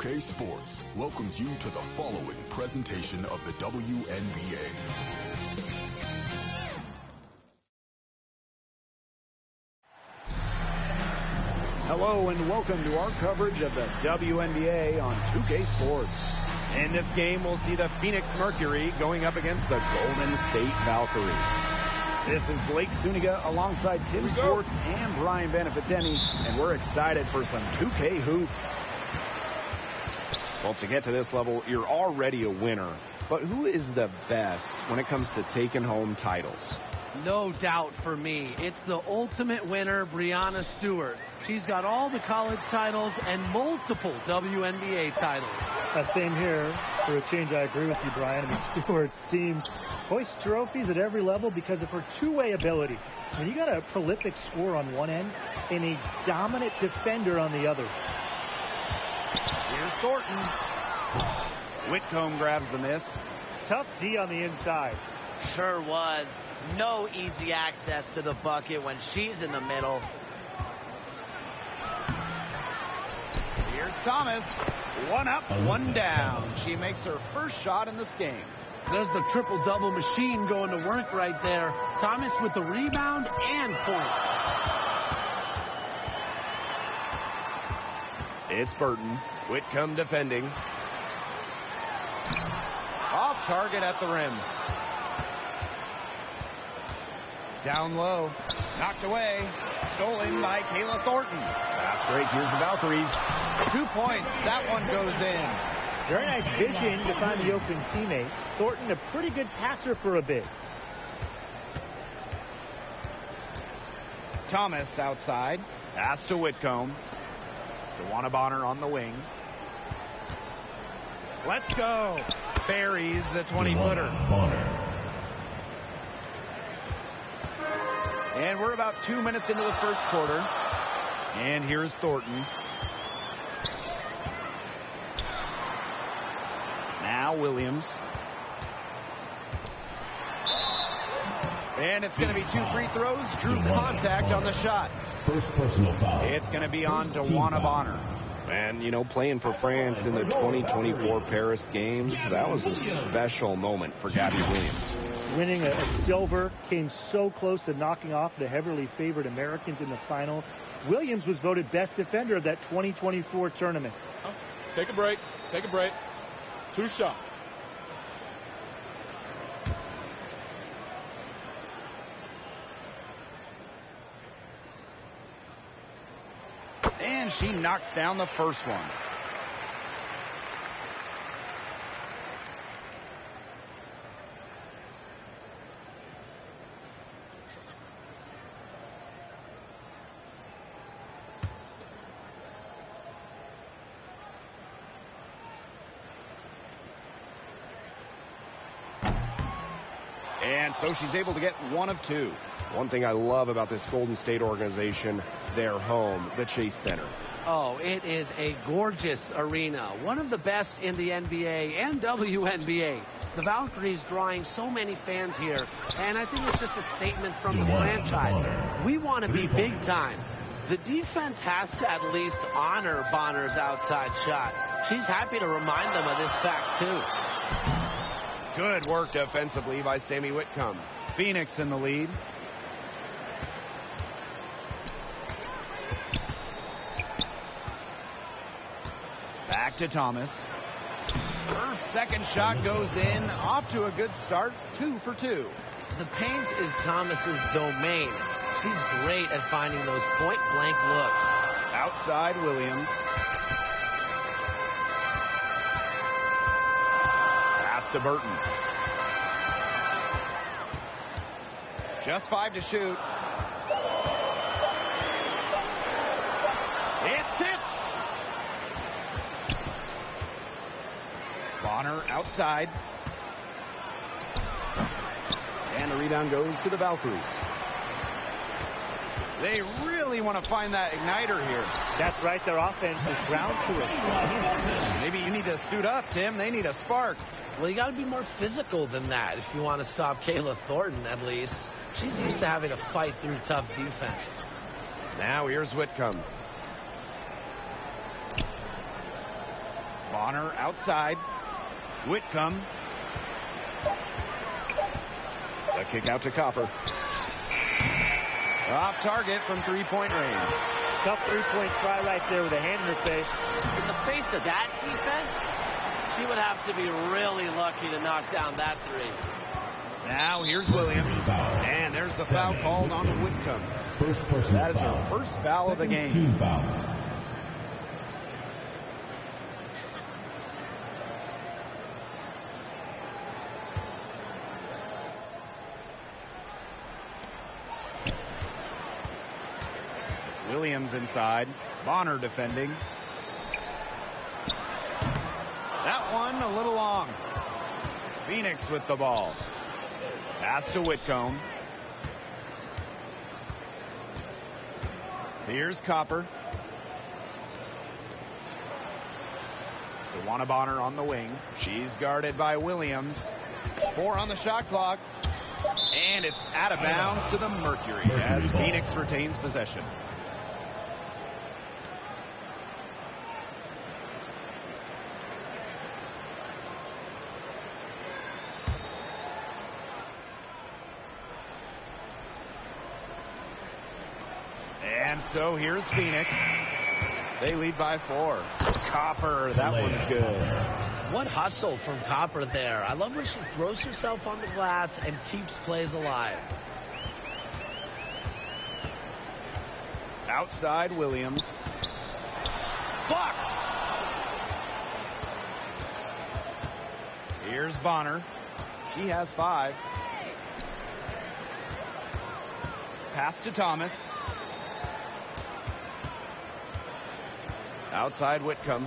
2K Sports welcomes you to the following presentation of the WNBA. Hello and welcome to our coverage of the WNBA on 2K Sports. In this game, we'll see the Phoenix Mercury going up against the Golden State Valkyries. This is Blake Suniga alongside Tim Swartz and Brian Beneficeni, and we're excited for some 2K hoops. Well, to get to this level, you're already a winner. But who is the best when it comes to taking home titles? No doubt for me. It's the ultimate winner, Breanna Stewart. She's got all the college titles and multiple WNBA titles. Same here. For a change, I agree with you, Brian. I mean, Stewart's teams hoist trophies at every level because of her two-way ability. I mean, you got a prolific scorer on one end and a dominant defender on the other. Here's Thornton. Whitcomb grabs the miss. Tough D on the inside. Sure was. No easy access to the bucket when she's in the middle. Here's Thomas. One up, one down. She makes her first shot in this game. There's the triple-double machine going to work right there. Thomas with the rebound and points. It's Burton. Whitcomb defending. Off target at the rim. Down low. Knocked away. Stolen by Kayla Thornton. Fast break. Here's the Valkyries. 2 points. That one goes in. Very nice vision to find the open teammate. Thornton, a pretty good passer for a bit. Thomas outside. Pass to Whitcomb. DeWanna Bonner on the wing. Let's go. Buries the 20-footer. And we're about 2 minutes into the first quarter. And here's Thornton. Now Williams. And it's going to be 2 free throws. Drew contact on the shot. First personal foul. It's going to be on DeWanna Bonner. And, you know, playing for France in the 2024 Paris Games, that was a special moment for Gabby Williams. Winning a silver, came so close to knocking off the heavily favored Americans in the final. Williams was voted best defender of that 2024 tournament. Take a break. Take a break. 2 shots. And she knocks down the first one. And so she's able to get 1 of 2. One thing I love about this Golden State organization, their home, the Chase Center. Oh, it is a gorgeous arena. One of the best in the NBA and WNBA. The Valkyries drawing so many fans here. And I think it's just a statement from the franchise. We want to be big time. The defense has to at least honor Bonner's outside shot. She's happy to remind them of this fact, too. Good work defensively by Sammy Whitcomb. Phoenix in the lead. Back to Thomas. Her second shot goes in. Off to a good start. 2 for 2. The paint is Thomas's domain. She's great at finding those point-blank looks. Outside Williams. Pass to Burton. Just 5 to shoot. It's tipped. Bonner outside. And the rebound goes to the Valkyries. They really want to find that igniter here. That's right. Their offense is ground to it. Maybe you need to suit up, Tim. They need a spark. Well, you got to be more physical than that if you want to stop Kayla Thornton, at least. She's used to having to fight through tough defense. Now here's Whitcomb. Outside. Whitcomb. The kick out to Copper. Off target from three-point range. Tough three-point try right there with a hand in her face. In the face of that defense, she would have to be really lucky to knock down that three. Now here's Williams. And there's the foul called on Whitcomb. That is her first foul of the game. Team foul. Williams inside. Bonner defending. That one a little long. Phoenix with the ball. Pass to Whitcomb. Here's Copper. DeWanna Bonner on the wing. She's guarded by Williams. 4 on the shot clock. And it's out of bounds to the Mercury as Phoenix retains possession. And so here's Phoenix. They lead by 4. Copper, that one's good. What hustle from Copper there. I love when she throws herself on the glass and keeps plays alive. Outside Williams. Blocked. Here's Bonner. She has 5. Pass to Thomas. Outside Whitcomb.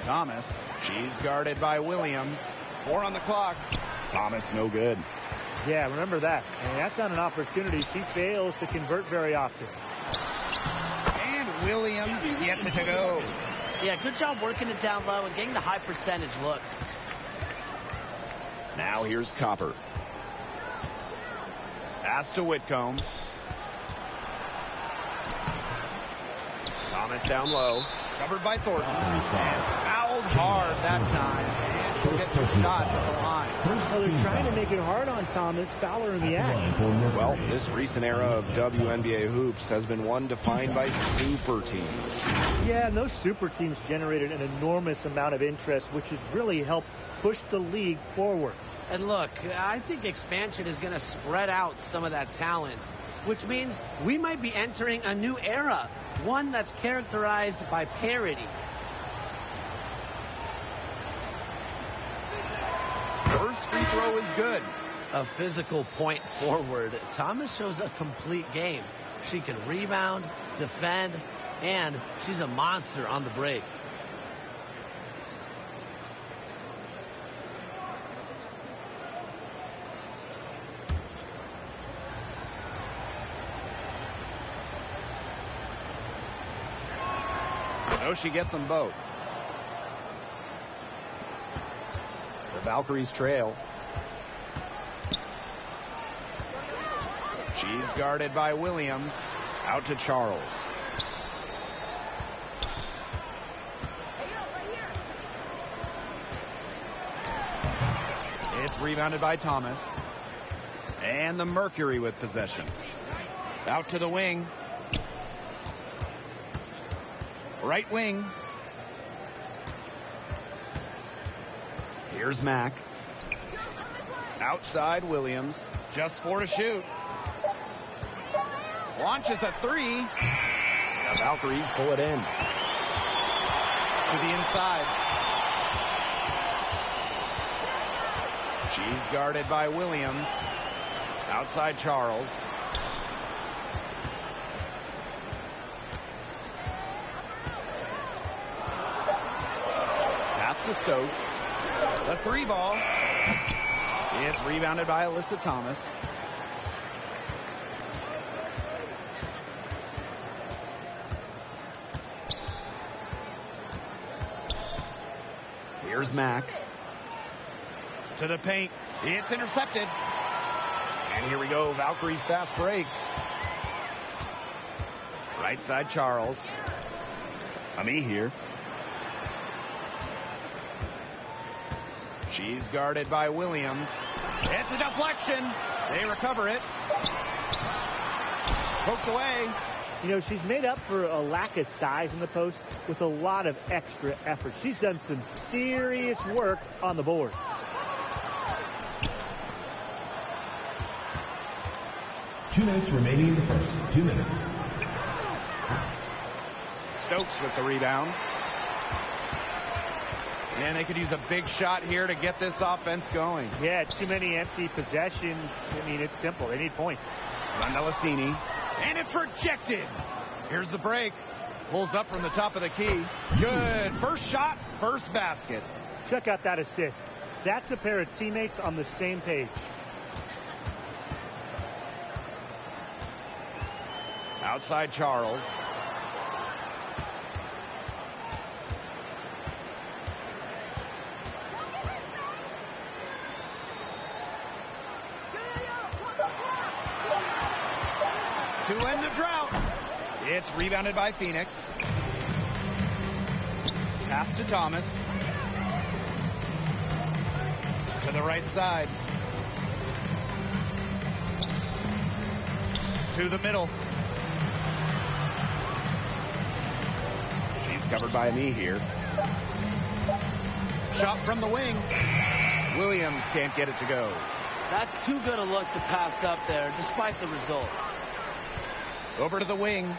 Thomas. She's guarded by Williams. 4 on the clock. Thomas no good. Yeah, remember that. And that's not an opportunity she fails to convert very often. And Williams gets it to go. Yeah, good job working it down low and getting the high percentage look. Now here's Copper. Pass to Whitcomb. Thomas down low. Covered by Thornton. And fouled hard that time. And she'll get the shot at the line. Well, they're trying to make it hard on Thomas. Fowler in the act. Well, this recent era of WNBA hoops has been one defined by super teams. Yeah, and those super teams generated an enormous amount of interest, which has really helped push the league forward. And look, I think expansion is going to spread out some of that talent, which means we might be entering a new era, one that's characterized by parity. First free throw is good. A physical point forward. Thomas shows a complete game. She can rebound, defend, and she's a monster on the break. No, she gets them both. The Valkyries trail. She's guarded by Williams. Out to Charles. It's rebounded by Thomas. And the Mercury with possession. Out to the wing. Right wing. Here's Mack. Outside Williams. Just 4 to shoot. Launches a 3. The Valkyries pull it in. To the inside. She's guarded by Williams. Outside Charles. Pass to Stokes. The 3 ball. It's rebounded by Alyssa Thomas. Here's Mack. To the paint. It's intercepted. And here we go. Valkyries fast break. Right side Charles. Ami here. She's guarded by Williams. It's a deflection. They recover it. Poked away. You know, she's made up for a lack of size in the post with a lot of extra effort. She's done some serious work on the boards. Two minutes remaining in the first. 2 minutes. Stokes with the rebound. And they could use a big shot here to get this offense going. Yeah, too many empty possessions. I mean, it's simple. They need points. Rondelassini. And it's rejected. Here's the break. Pulls up from the top of the key. Good. First shot, first basket. Check out that assist. That's a pair of teammates on the same page. Outside Charles. To end the drought. It's rebounded by Phoenix. Pass to Thomas. To the right side. To the middle. She's covered by a knee here. Shot from the wing. Williams can't get it to go. That's too good a look to pass up there, despite the result. Over to the wing.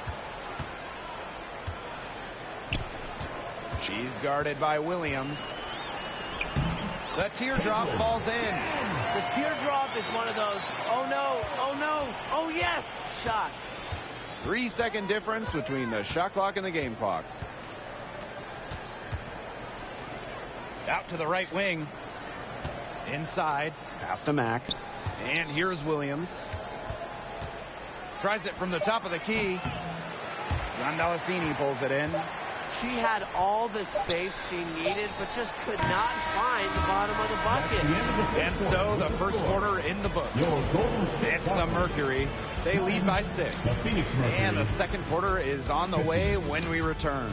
She's guarded by Williams. The teardrop falls in. The teardrop is one of those, oh no, oh no, oh yes, shots. 3-second difference between the shot clock and the game clock. Out to the right wing. Inside. Pass to Mack. And here's Williams. Tries it from the top of the key. Rondelassini pulls it in. She had all the space she needed, but just could not find the bottom of the bucket. And so the first quarter in the books. It's the Mercury. They lead by 6. And the second quarter is on the way when we return.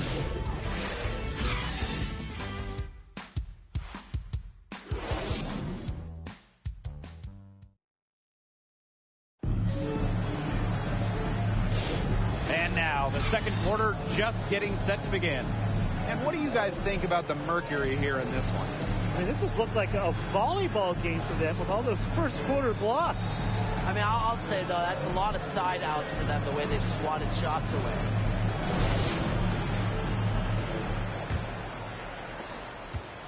The second quarter just getting set to begin. And what do you guys think about the Mercury here in this one? I mean, this has looked like a volleyball game for them with all those first quarter blocks. I mean, I'll say, though, that's a lot of side outs for them, the way they've swatted shots away.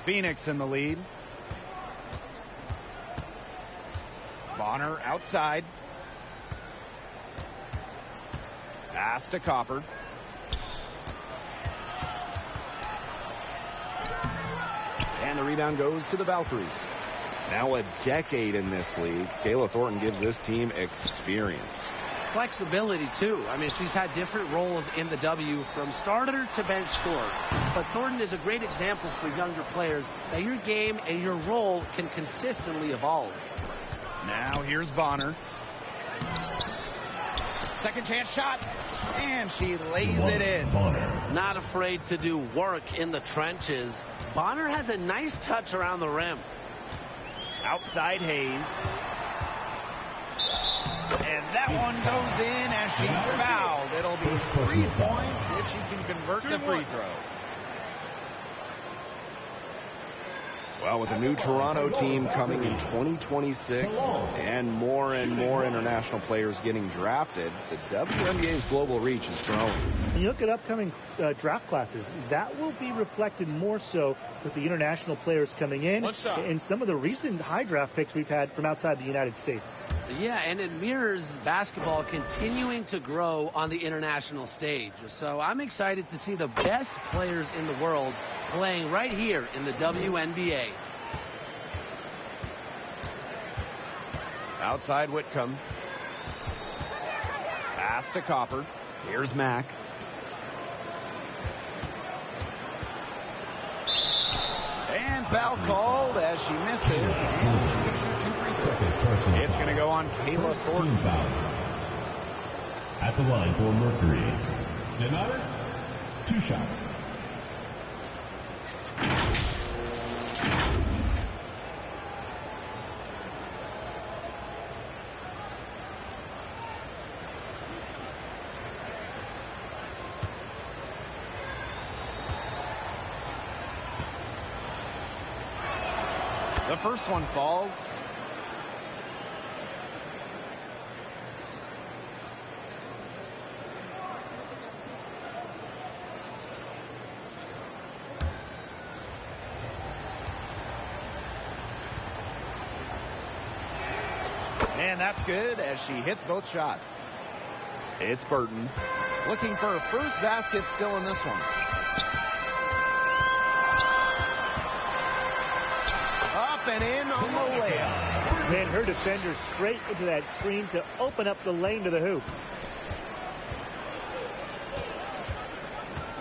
Phoenix in the lead. Bonner outside. Pass to Copper. And the rebound goes to the Valkyries. Now a decade in this league. Kayla Thornton gives this team experience. Flexibility, too. I mean, she's had different roles in the W from starter to bench scorer. But Thornton is a great example for younger players that your game and your role can consistently evolve. Now here's Bonner. Second chance shot, and she lays it in. Not afraid to do work in the trenches. Bonner has a nice touch around the rim. Outside Hayes. And that one goes in as she's fouled. It'll be 3 points if she can convert the free throw. Well, with a new Toronto team coming in 2026 and more international players getting drafted, the WNBA's global reach is growing. And you look at upcoming draft classes, that will be reflected more so with the international players coming in and some of the recent high draft picks we've had from outside the United States. Yeah, and it mirrors basketball continuing to grow on the international stage. So I'm excited to see the best players in the world playing right here in the WNBA. Outside Whitcomb. Pass to Copper. Here's Mack. And foul called as she misses. It's going to go on Kayla Thornton. At the line for Mercury, Denaris, 2 shots. The first one falls. And that's good as she hits both shots. It's Burton looking for her first basket still in this one. Up and in on the layup. Ran her defender straight into that screen to open up the lane to the hoop.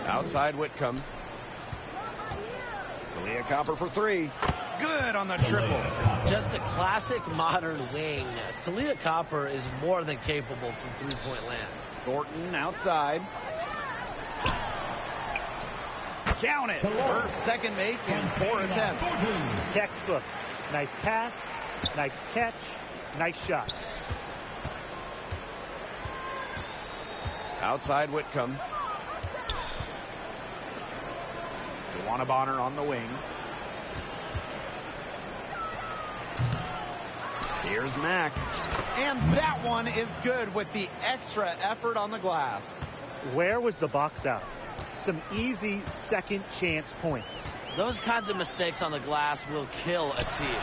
Outside Whitcomb. Kalia Copper for three. Good on the triple. Just a classic modern wing. Kalia Copper is more than capable from three-point land. Thornton outside. Count it. Her second make in 4 attempts. Textbook. Nice pass, nice catch, nice shot. Outside Whitcomb. Joanna Bonner on the wing. Here's Mack. And that one is good with the extra effort on the glass. Where was the box out? Some easy second chance points. Those kinds of mistakes on the glass will kill a team.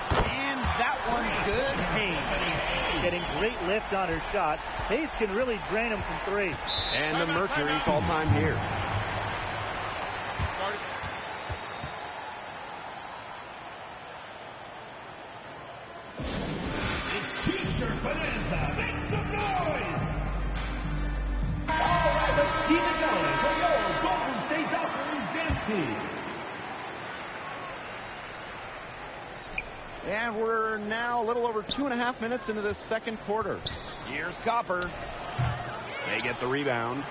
And that one's good. Hayes getting great lift on her shot. Hayes can really drain him from three. And the Mercury call time here. T-shirt bonanza. Make some noise. All right, let's keep it going for your Golden State Valkyries dance team. And we're now a little over 2.5 minutes into this second quarter. Here's Copper. They get the rebound.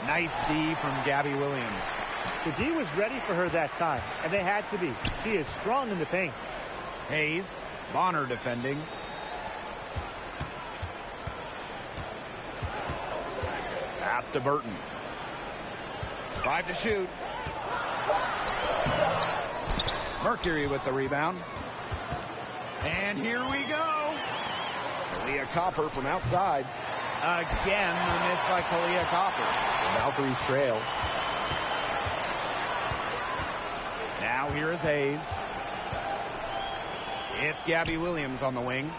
Nice D from Gabby Williams. The D was ready for her that time, and they had to be. She is strong in the paint. Hayes, Bonner defending. Pass to Burton. 5 to shoot. Mercury with the rebound. And here we go. Kalia Copper from outside. Again, the miss by Kalia Copper. The Valkyries trail. Now here is Hayes. It's Gabby Williams on the wing.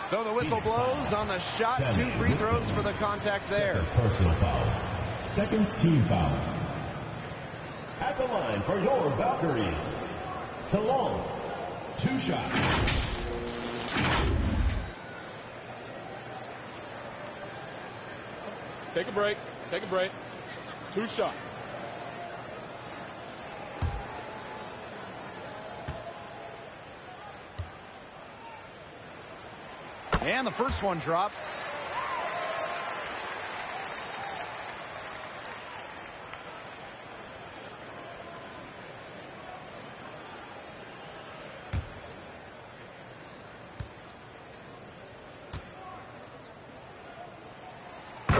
So the whistle blows on the shot. 2 free throws for the contact there. Personal foul. Second team foul. At the line for your Valkyries, Salon. 2 shots. Take a break. Take a break. 2 shots. And the first one drops.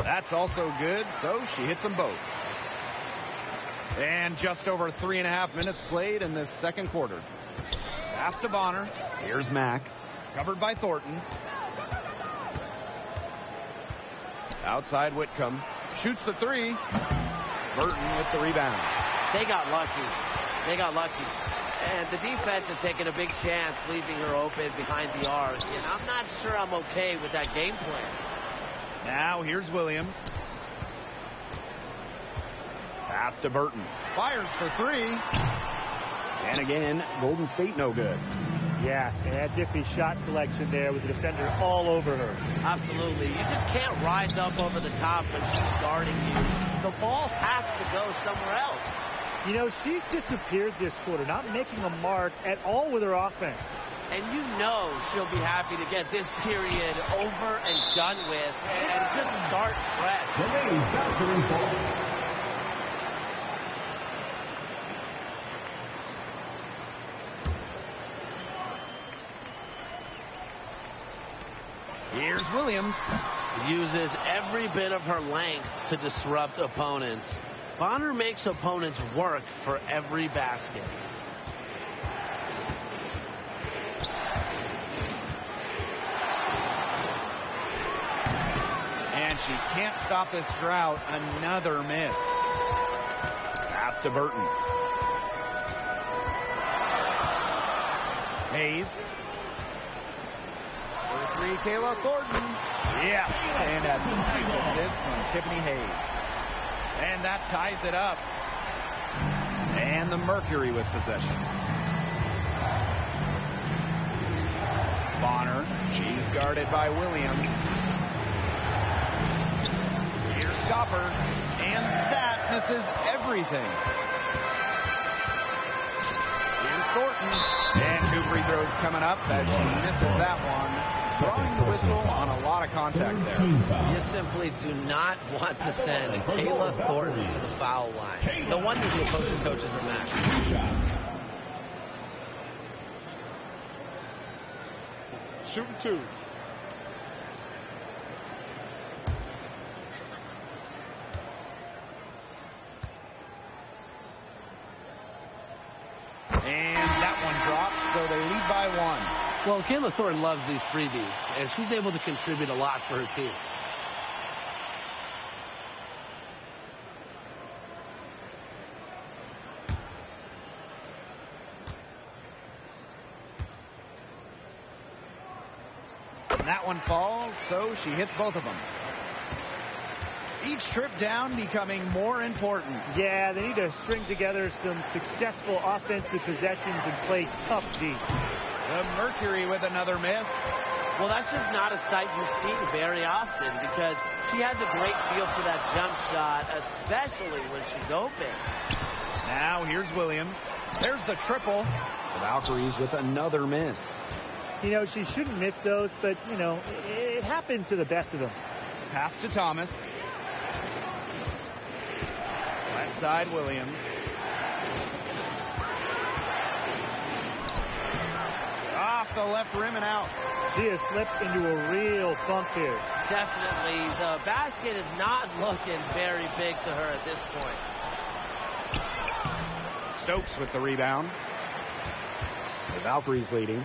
That's also good, so she hits them both. And just over 3.5 minutes played in this second quarter. Pass to Bonner. Here's Mack. Covered by Thornton. Outside Whitcomb. Shoots the 3. Burton with the rebound. They got lucky. They got lucky. And the defense is taking a big chance, leaving her open behind the arc. And I'm not sure I'm okay with that game plan. Now here's Williams. Pass to Burton. Fires for 3. And again, Golden State no good. Yeah, and that iffy shot selection there with the defender all over her. Absolutely. You just can't rise up over the top when she's guarding you. The ball has to go somewhere else. You know, she's disappeared this quarter, not making a mark at all with her offense. And you know she'll be happy to get this period over and done with and just start fresh. Remaining Valkyries ball. Here's Williams. uses every bit of her length to disrupt opponents. Bonner makes opponents work for every basket. And she can't stop this drought. Another miss. Pass to Burton. Hayes. For three, Kayla Thornton. Yes. And a nice assist from Tiffany Hayes. And that ties it up. And the Mercury with possession. Bonner. She's guarded by Williams. Here's Stopper. And that misses everything. Here's Thornton. And 2 free throws coming up as she misses that one. Drawing the whistle on a lot of contact there. You simply do not want to send Kayla Thornton to the foul line. No wonder the opposing coaches are mad. 2 shots. Shooting 2. And that one drops, so they lead by 1. Well, Kayla Thornton loves these freebies, and she's able to contribute a lot for her team. And that one falls, so she hits both of them. Each trip down becoming more important. Yeah, they need to string together some successful offensive possessions and play tough deep. The Mercury with another miss. Well, that's just not a sight you've seen very often because she has a great feel for that jump shot, especially when she's open. Now here's Williams. There's the triple. The Valkyries with another miss. You know, she shouldn't miss those, but, you know, it happens to the best of them. Pass to Thomas. Left side, Williams. Off the left rim and out. She has slipped into a real funk here. Definitely, the basket is not looking very big to her at this point. Stokes with the rebound. The Valkyries leading.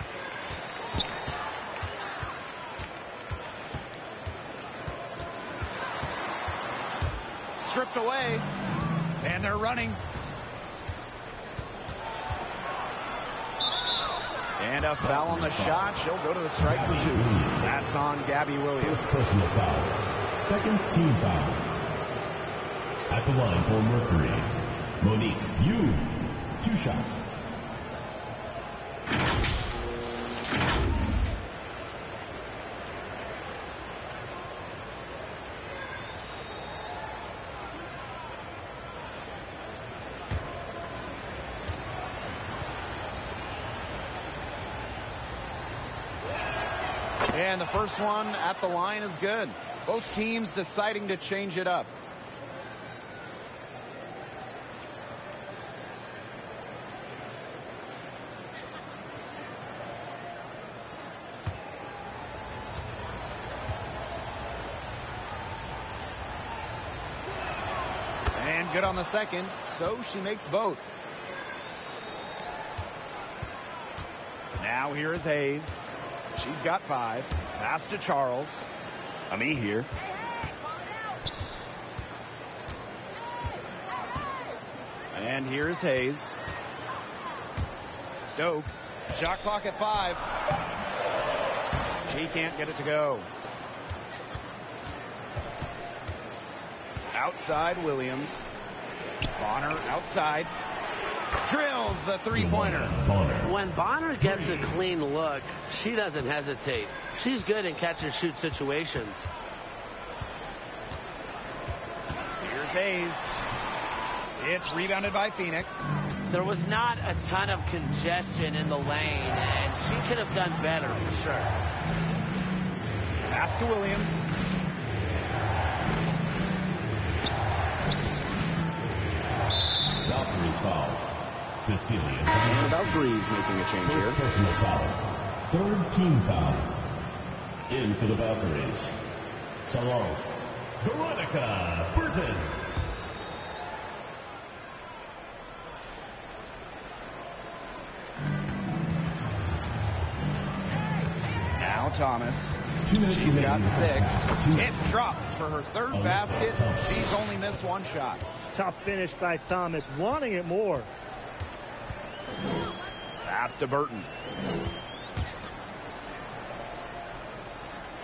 Stripped away. And they're running. And a foul on the shot. She'll go to the strike for 2. That's on Gabby Williams. First personal foul. Second team foul. At the line for Mercury, Monique Yu. 2 shots. And the first one at the line is good. Both teams deciding to change it up. And good on the second, so she makes both. Now here is Hayes. She's got 5. Pass to Charles. Ami here. And here's Hayes. Stokes. Shot clock at 5. He can't get it to go. Outside Williams. Bonner outside. Drills the 3-pointer. When Bonner gets a clean look, she doesn't hesitate. She's good in catch-and-shoot situations. Here's Hayes. It's rebounded by Phoenix. There was not a ton of congestion in the lane, and she could have done better for sure. Pass to Williams. Valkyries foul. Cecilia. And the Valkyries making a change here. First personal foul. Third team foul. In for the Valkyries. Salon. Veronica Burton. Now Thomas. She's got 6. It drops for her 3rd basket. She's only missed 1 shot. Tough finish by Thomas, wanting it more. Pass to Burton.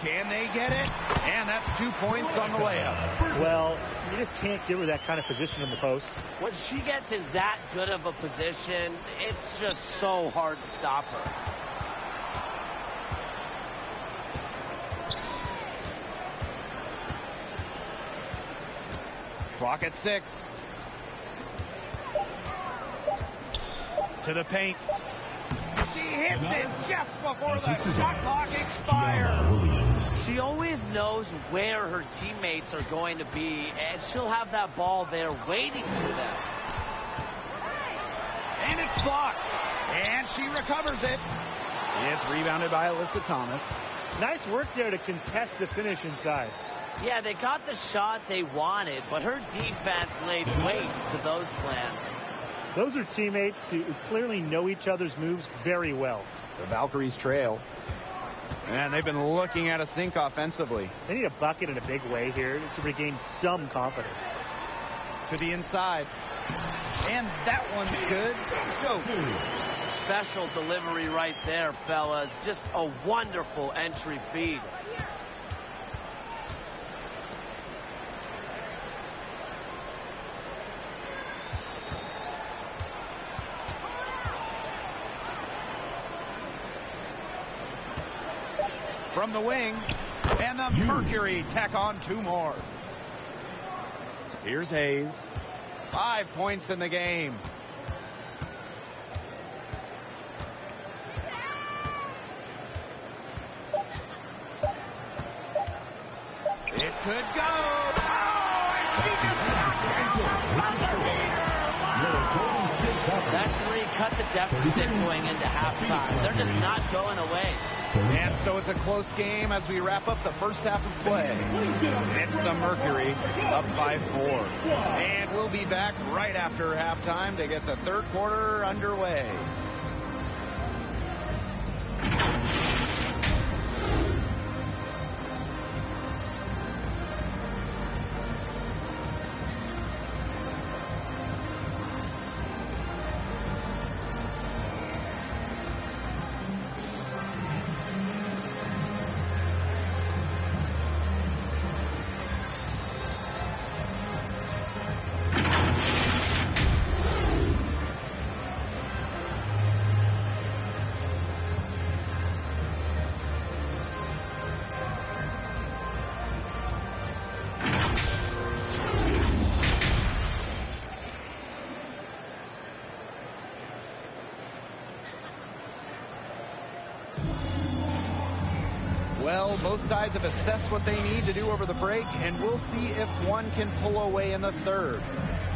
Can they get it? And that's 2 points on the layup. Well, you just can't give her that kind of position in the post. When she gets in that good of a position, it's just so hard to stop her. Clock at 6. To the paint. She hits it just before the shot clock expires. She always knows where her teammates are going to be, and she'll have that ball there waiting for them. And it's blocked. And she recovers it. It's rebounded by Alyssa Thomas. Nice work there to contest the finish inside. Yeah, they got the shot they wanted, but her defense laid waste to those plans. Those are teammates who clearly know each other's moves very well. The Valkyries trail. And they've been looking at a sink offensively. They need a bucket in a big way here to regain some confidence. To the inside. And that one's good. Go. Special delivery right there, fellas. Just a wonderful entry feed. From the wing, and the Mercury tack on 2 more. Here's Hayes. 5 points in the game. It could go. Oh, and she just knocked it. That 3 cut the deficit going into halftime. They're just not going away. And so it's a close game as we wrap up the first half of play. It's the Mercury up by 4. And we'll be back right after halftime to get the 3rd quarter underway. Well, both sides have assessed what they need to do over the break, and we'll see if one can pull away in the 3rd.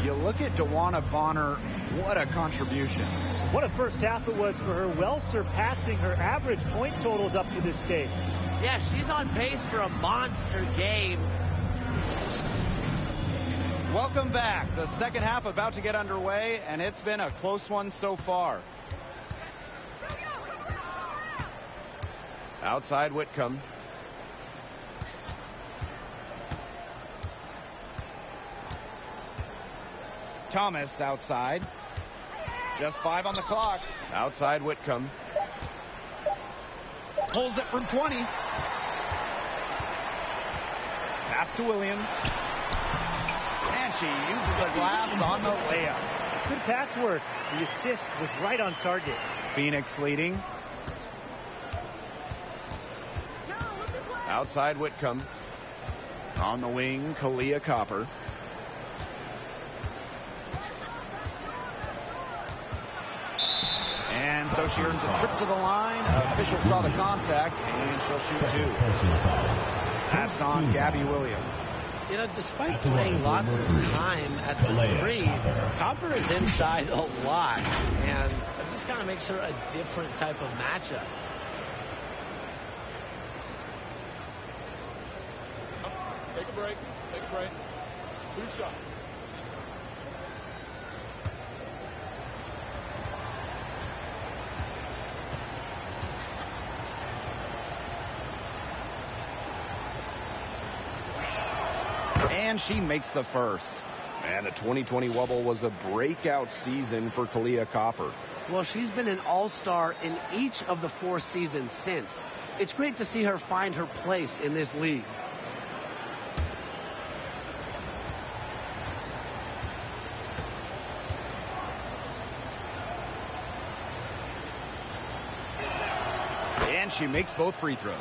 You look at Dewana Bonner, what a contribution. What a first half it was for her, well surpassing her average point totals up to this stage. Yeah, she's on pace for a monster game. Welcome back. The second half about to get underway, and it's been a close one so far. Outside Whitcomb. Thomas outside. Just 5 on the clock. Outside Whitcomb. Pulls it from 20. Pass to Williams. And she uses the glass on the layup. Good pass work. The assist was right on target. Phoenix leading. Outside Whitcomb. On the wing, Kalia Copper. And so she earns a trip to the line. Official saw the contact, and she'll shoot 2. That's on Gabby Williams. You know, despite playing lots of time at the 3, Copper is inside a lot, and it just kind of makes her a different type of matchup. break. Take a break. 2 shots. And she makes the first. And the 2020 Wubble was a breakout season for Kalia Copper. Well, she's been an all-star in each of the 4 seasons since. It's great to see her find her place in this league. And she makes both free throws.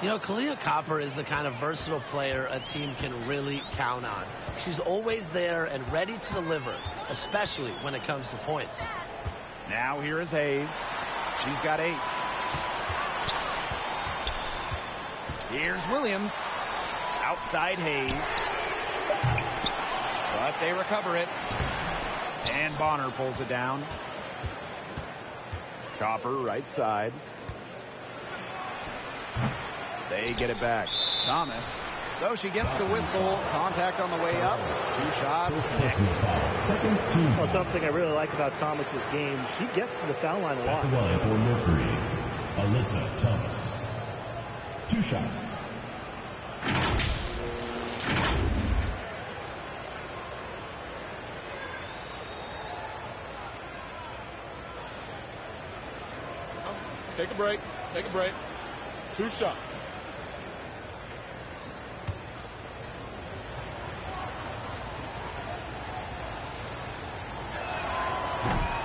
You know, Kalia Copper is the kind of versatile player a team can really count on. She's always there and ready to deliver, especially when it comes to points. Now here is Hayes. She's got 8. Here's Williams. Outside Hayes. But they recover it. And Bonner pulls it down. Copper right side. They get it back. Thomas. So she gets the whistle. Contact on the way up. 2 shots. Well, something I really like about Thomas's game, she gets to the foul line a lot. At the line for Mercury, Alyssa Thomas. 2 shots. Take a break. Take a break. 2 shots.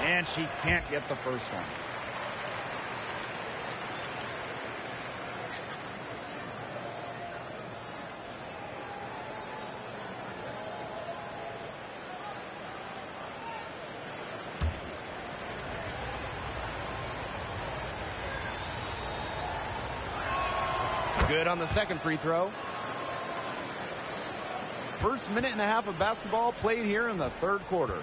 And she can't get the first one. Good on the second free throw. First minute and a half of basketball played here in the 3rd quarter.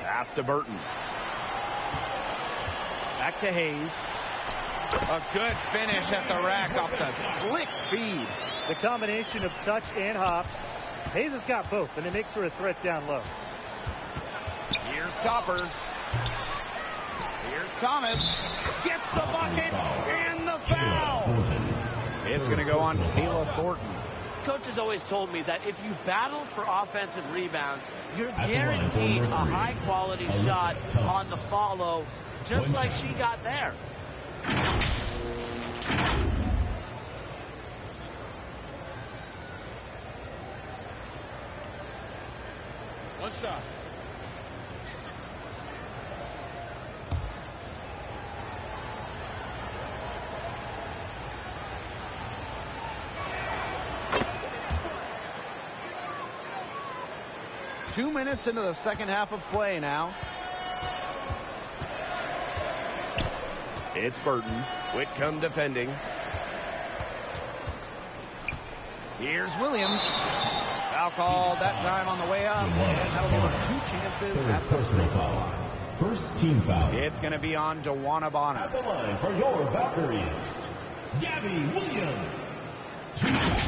Pass to Burton. Back to Hayes. A good finish at the rack off the slick feed. The combination of touch and hops. Hayes has got both, and it makes her a threat down low. Here's Copper. Here's Thomas. Gets the bucket and the foul. It's going to go on Kayla Thornton. Coach has always told me that if you battle for offensive rebounds, you're guaranteed a high-quality shot on the follow, just like she got there. One shot. Two minutes into the second half of play now. It's Burton. Whitcomb defending. Here's Williams. Foul called that time on the way up. And that'll give them 2 chances at the personal foul. First team foul. It's going to be on DeWanna Bonner. At the line for your Valkyries, Gabby Williams. 2 shots.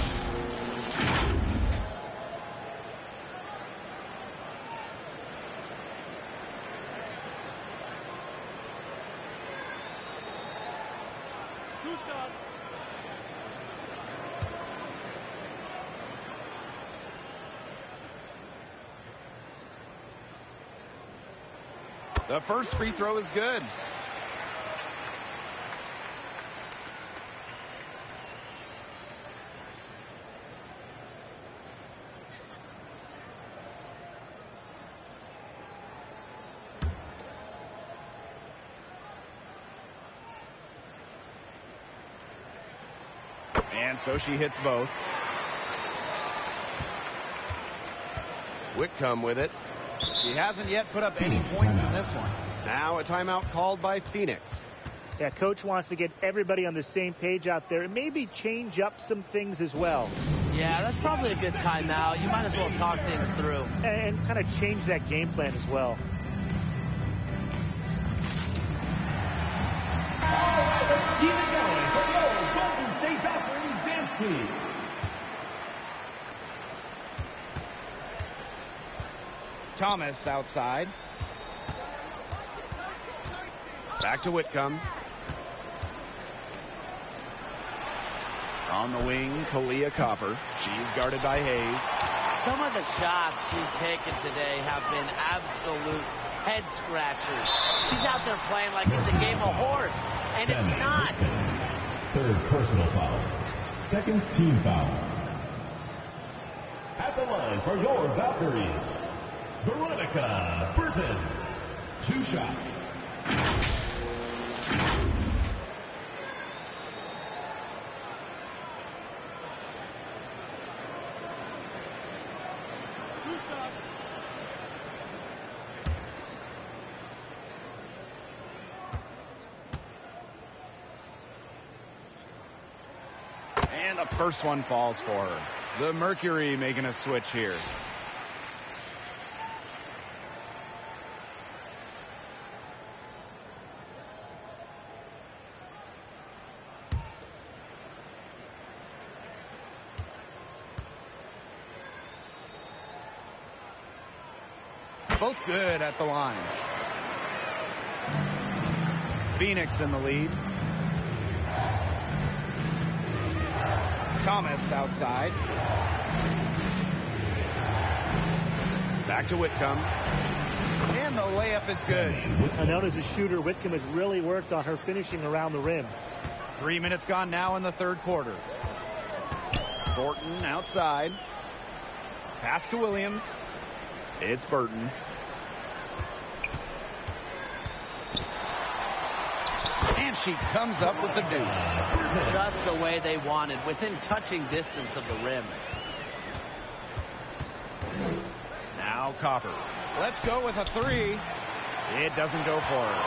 The first free throw is good. And so she hits both. Whitcomb with it. She hasn't yet put up any points in this one. Now a timeout called by Phoenix. Yeah, Coach wants to get everybody on the same page out there and maybe change up some things as well. Yeah, that's probably a good timeout. You might as well talk things through. And kind of change that game plan as well. Keep it going for your Golden State Valkyries, Zemsky. Thomas outside. Back to Whitcomb. On the wing, Kalia Copper. She's guarded by Hayes. Some of the shots she's taken today have been absolute head scratchers. She's out there playing like it's a game of horse, and it's not. Third personal foul. Second team foul. At the line for your Valkyries, Veronica Burton. 2 shots. And the first one falls for her. The Mercury making a switch here. Both good at the line. Phoenix in the lead. Thomas outside. Back to Whitcomb. And the layup is good. Known as a shooter, Whitcomb has really worked on her finishing around the rim. 3 minutes gone now in the third quarter. Thornton outside. Pass to Williams. It's Burton. And she comes up with the deuce. Just the way they wanted, within touching distance of the rim. Now Copper. Let's go with a 3. It doesn't go for her.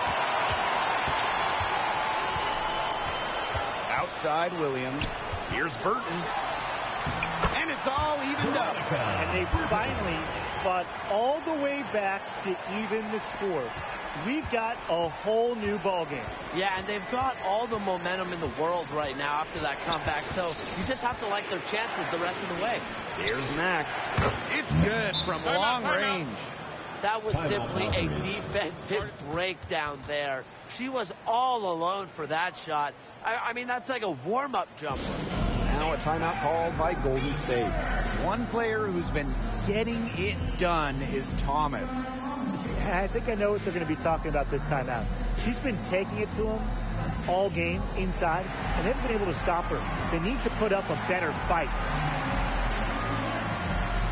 Outside Williams. Here's Burton. And it's all evened up. And they finally fought all the way back to even the score. We've got a whole new ball game. Yeah, and they've got all the momentum in the world right now after that comeback, so you just have to like their chances the rest of the way. Here's Mack. It's good from long range. That was simply a defensive breakdown there. She was all alone for that shot. I mean, that's like a warm-up jumper. Now a timeout called by Golden State. One player who's been getting it done is Thomas. I think I know what they're going to be talking about this timeout. She's been taking it to him all game inside, and they've been able to stop her. They need to put up a better fight.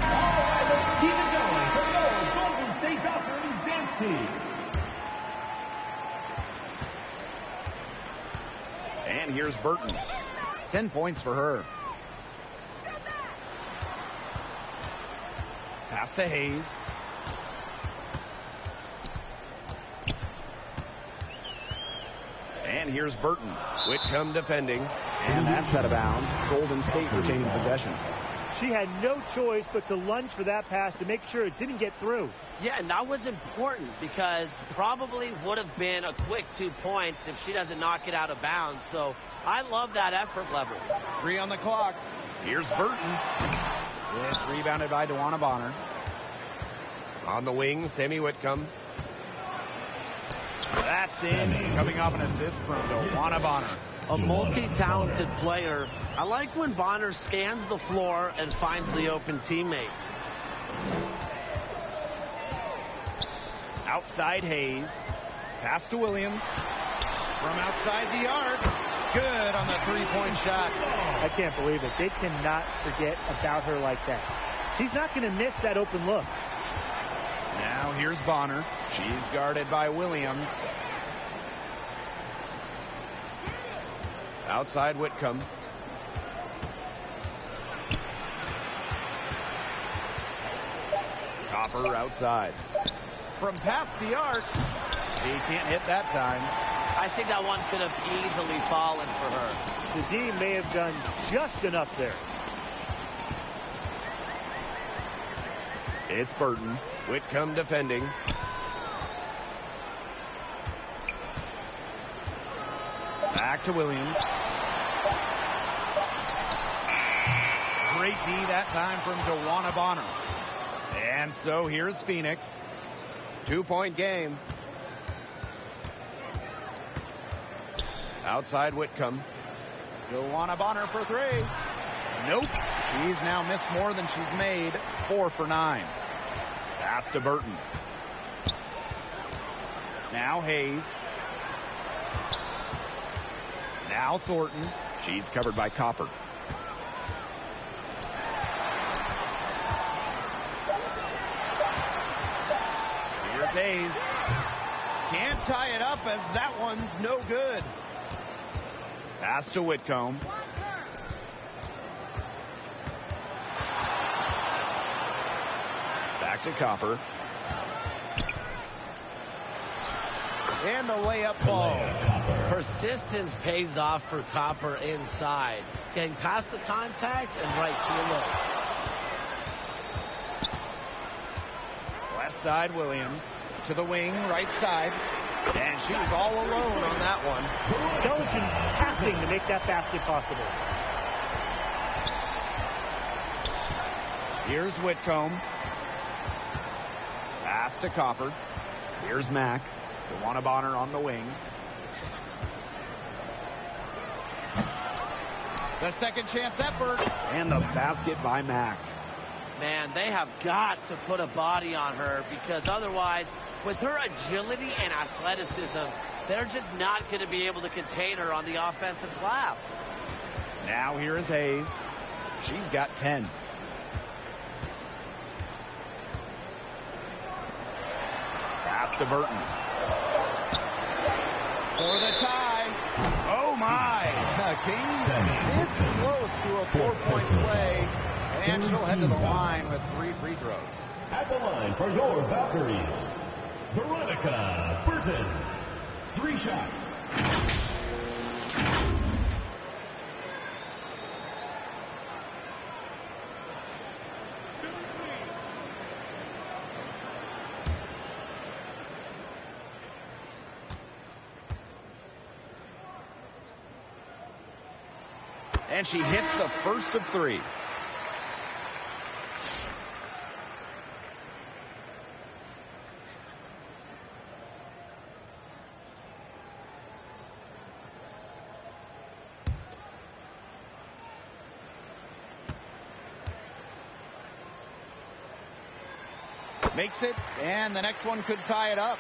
All right, let's keep it going for your Golden State Valkyries dance team. And here's Burton. 10 points for her. Pass to Hayes. And here's Burton. Whitcomb defending. And that's out of bounds. Golden State retaining possession. She had no choice but to lunge for that pass to make sure it didn't get through. Yeah, and that was important because probably would have been a quick 2 points if she doesn't knock it out of bounds. So I love that effort level. 3 on the clock. Here's Burton. It's rebounded by DeWanna Bonner. On the wing, Sammy Whitcomb. That's in. Coming off an assist from DeWanna Bonner. A multi-talented player. I like when Bonner scans the floor and finds the open teammate. Outside Hayes. Pass to Williams. From outside the arc. Good on the three-point shot. I can't believe it. They cannot forget about her like that. She's not going to miss that open look. Now here's Bonner. She's guarded by Williams. Outside Whitcomb. Copper outside. From past the arc. He can't hit that time. I think that one could have easily fallen for her. The D may have done just enough there. It's Burton. Whitcomb defending. Back to Williams. Great D that time from Dewana Bonner. And so here's Phoenix. 2-point game. Outside Whitcomb. Dewana Bonner for three. Nope. She's now missed more than she's made. 4 for 9. Pass to Burton. Now Hayes. Now Thornton. She's covered by Copper. Here's Hayes. Can't tie it up as that one's no good. Pass to Whitcomb. Back to Copper. And the layup falls. Persistence pays off for Copper inside. Getting past the contact and right to a low. Left side, Williams. To the wing, right side. And she was all alone on that one. Intelligent passing to make that basket possible. Here's Whitcomb. Pass to Copper. Here's Mack. Dewana Bonner on the wing. The second chance effort. And the basket by Mack. Man, they have got to put a body on her, because otherwise, with her agility and athleticism, they're just not going to be able to contain her on the offensive glass. Now here is Hayes. She's got 10. Pass to Burton. For the tie. Oh, my. Kings is close to a 4-point play. And she'll head to the line with 3 free throws. At the line for your Valkyries, Veronica Burton. 3 shots. And she hits the first of 3. Makes it, and the next one could tie it up.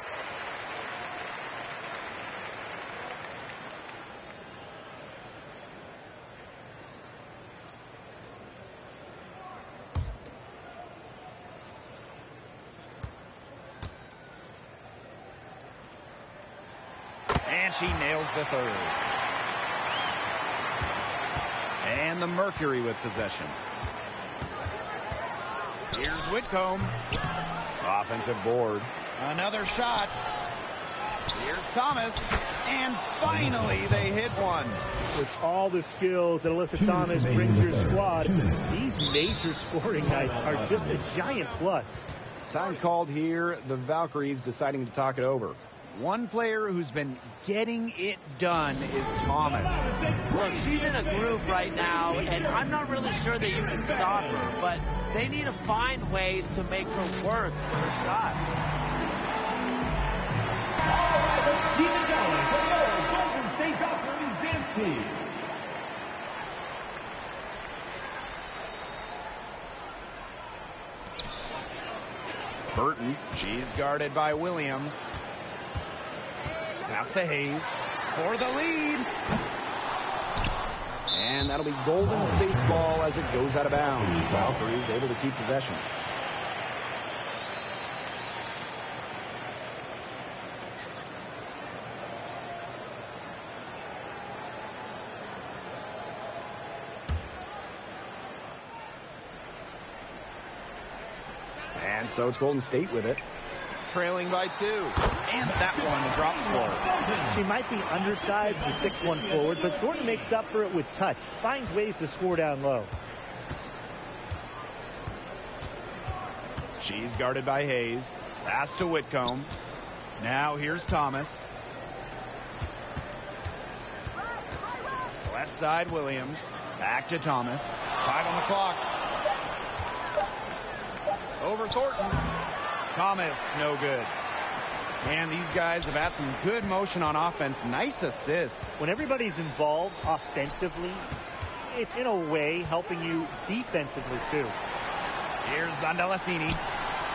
And she nails the third. And the Mercury with possession. Here's Whitcomb. Offensive board. Another shot. Here's Thomas. And finally they hit one. With all the skills that Alyssa Thomas brings your squad, these major scoring nights are just a giant plus. Time called here. The Valkyries deciding to talk it over. One player who's been getting it done is Thomas. Look, she's in a groove right now, and I'm not really sure that you can stop her, but they need to find ways to make her work for her shot. All right, let's keep it going for your Golden State Valkyries dance team. Burton, she's guarded by Williams. Pass to Hayes for the lead. And that'll be Golden State's ball as it goes out of bounds. Valkyries able to keep possession. And so it's Golden State with it. Trailing by 2. And that one drops forward. She might be undersized, the 6'1" forward, but Thornton makes up for it with touch. Finds ways to score down low. She's guarded by Hayes. Pass to Whitcomb. Now here's Thomas. Left side, Williams. Back to Thomas. 5 on the clock. Over Thornton. Thomas, no good. And these guys have had some good motion on offense. Nice assists. When everybody's involved offensively, it's in a way helping you defensively too. Here's Zandalasini.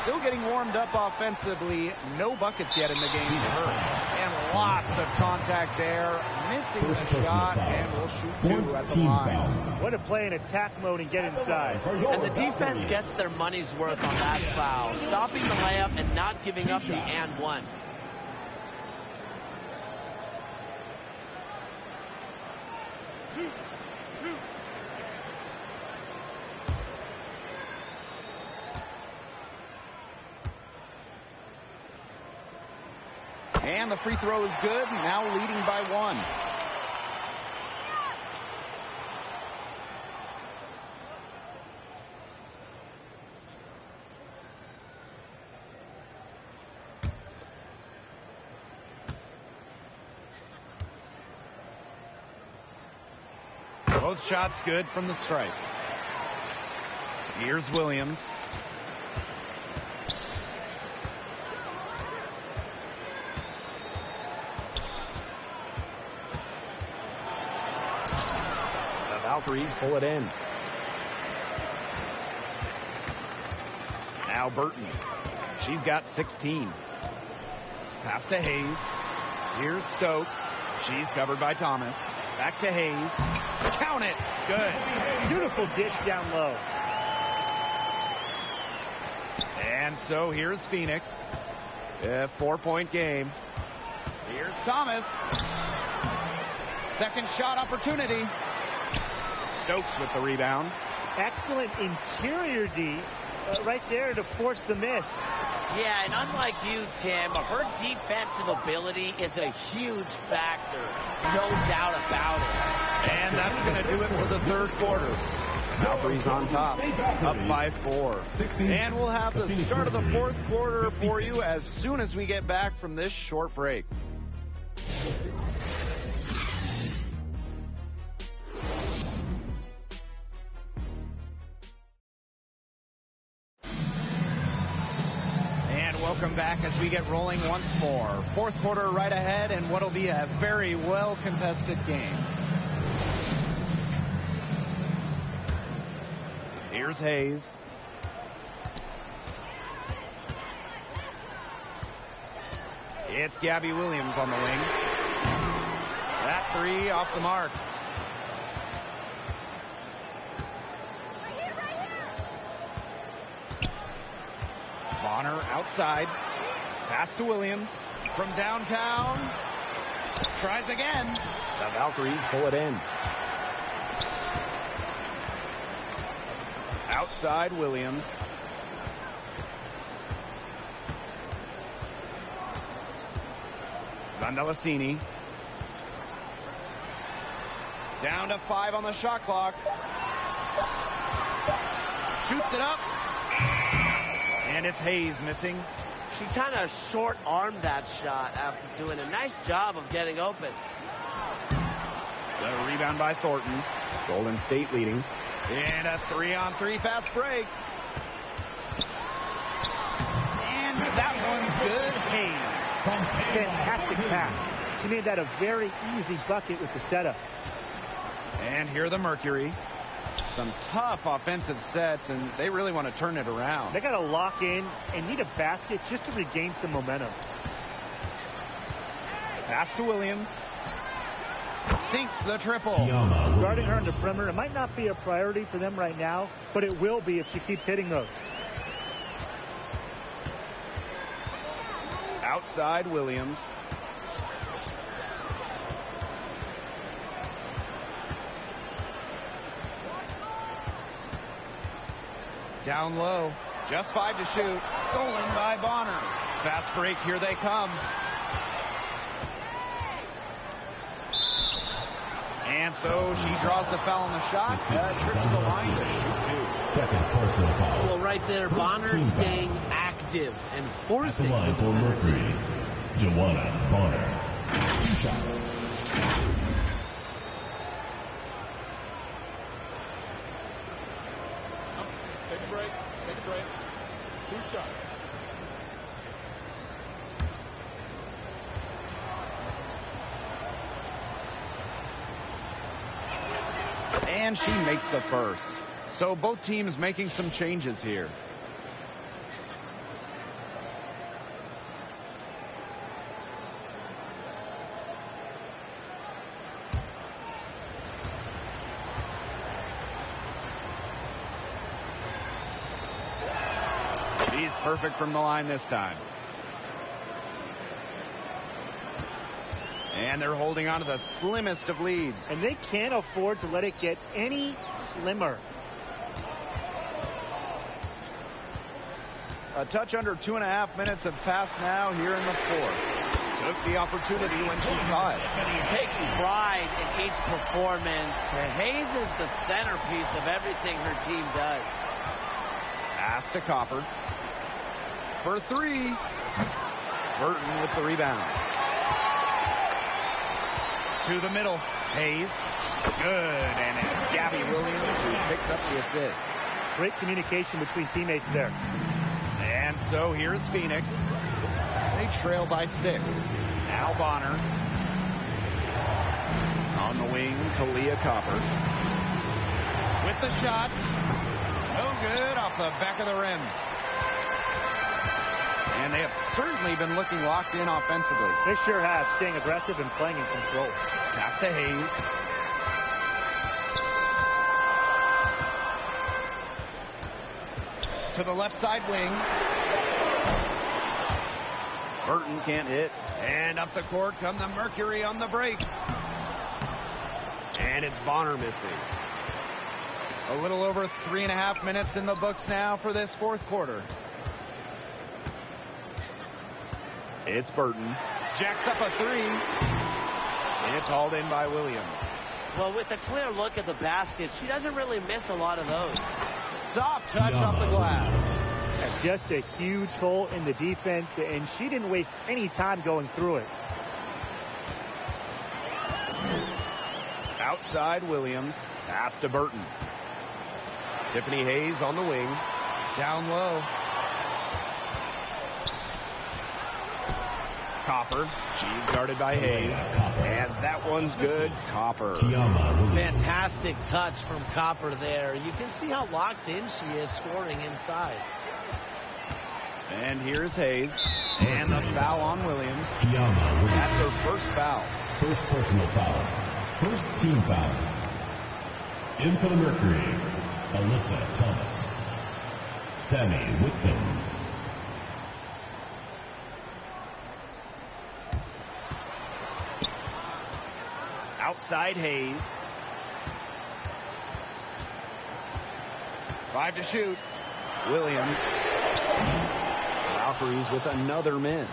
Still getting warmed up offensively. No buckets yet in the game for her. And lots of contact there. Missing the shot, and we'll shoot 2 at the line. What a play in attack mode and get inside. And the defense gets their money's worth on that foul. Stopping the layup and not giving up the and one. And the free throw is good, now leading by 1. Both shots good from the stripe. Here's Williams. Valkyries pull it in. Now Burton. She's got 16. Pass to Hayes. Here's Stokes. She's covered by Thomas. Back to Hayes. Count it. Good. Beautiful dish down low. And so here's Phoenix. A 4-point game. Here's Thomas. Second shot opportunity. Stokes with the rebound. Excellent interior D right there to force the miss. Yeah, and unlike you, Tim, her defensive ability is a huge factor. No doubt about it. And that's going to do it for the third quarter. Valkyries on top, up by 4. And we'll have the start of the fourth quarter for you as soon as we get back from this short break. Welcome back as we get rolling once more. Fourth quarter right ahead, and what'll be a very well-contested game. Here's Hayes. It's Gabby Williams on the wing. That 3 off the mark. Bonner outside. Pass to Williams. From downtown. Tries again. The Valkyries pull it in. Outside Williams. Zandalasini. Down to 5 on the shot clock. Shoots it up. And it's Hayes missing. She kind of short-armed that shot after doing a nice job of getting open. The rebound by Thornton. Golden State leading. And a 3-on-3 fast break. And that one's good. Hayes. Fantastic pass. She made that a very easy bucket with the setup. And here the Mercury. Some tough offensive sets, and they really want to turn it around. They got to lock in and need a basket just to regain some momentum. Pass to Williams. Sinks the triple. Guarding her on the perimeter. It might not be a priority for them right now, but it will be if she keeps hitting those. Outside Williams. Down low. Just 5 to shoot. Stolen by Bonner. Fast break. Here they come. And so she draws the foul on the shot. Trip to the line to shoot 2. Second personal foul. Well, right there, Bonner staying active and forcing the line for Mercury. Joanna Bonner. 2 shots. a break. Take a break. 2 shots. And she makes the first. So both teams making some changes here. She's perfect from the line this time. And they're holding on to the slimmest of leads. And they can't afford to let it get any slimmer. A touch under 2.5 minutes have passed now here in the fourth. Took the opportunity when she saw it. Takes pride in each performance. Hayes is the centerpiece of everything her team does. Pass to Copper. For 3. Burton with the rebound. To the middle. Hayes. Good. And it's Gabby Williams who picks up the assist. Great communication between teammates there. And so here's Phoenix. They trail by 6. Now Bonner. On the wing, Kalia Copper. With the shot. No good off the back of the rim. And they have certainly been looking locked in offensively. They sure have, staying aggressive and playing in control. Pass to Hayes. To the left side wing. Burton can't hit. And up the court come the Mercury on the break. And it's Bonner missing. A little over 3.5 minutes in the books now for this fourth quarter. It's Burton. Jacks up a 3. And it's hauled in by Williams. Well, with a clear look at the basket, she doesn't really miss a lot of those. Soft touch off the glass. That's just a huge hole in the defense, and she didn't waste any time going through it. Outside Williams. Pass to Burton. Tiffany Hayes on the wing. Down low. Copper. She's guarded by Hayes. And that one's good. Copper. Fantastic touch from Copper there. You can see how locked in she is scoring inside. And here's Hayes. And the foul on Williams. That's her first foul. First personal foul. First team foul. In for the Mercury, Alyssa Thomas. Sammy Whitcomb. Outside Hayes. 5 to shoot. Williams. Valkyries with another miss.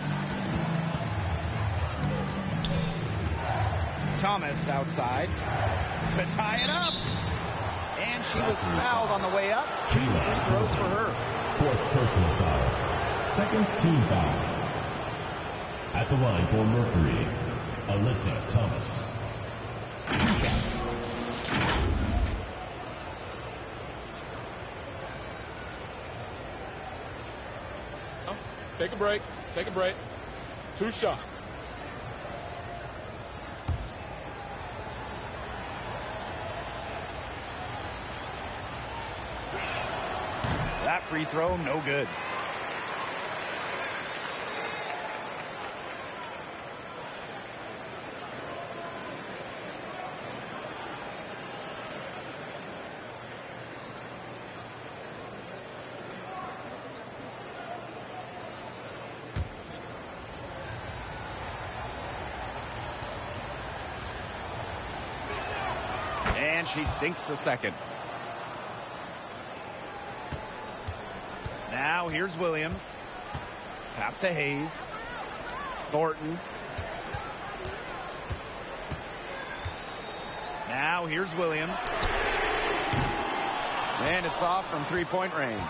Thomas outside to tie it up. And she was fouled on the way up. 2 free throws for her. Fourth personal foul. Second team foul. At the line for Mercury, Alyssa Thomas. Take a break. Take a break. 2 shots. That free throw, no good. And she sinks the second. Now here's Williams. Pass to Hayes. Thornton. Now here's Williams. And it's off from 3-point range.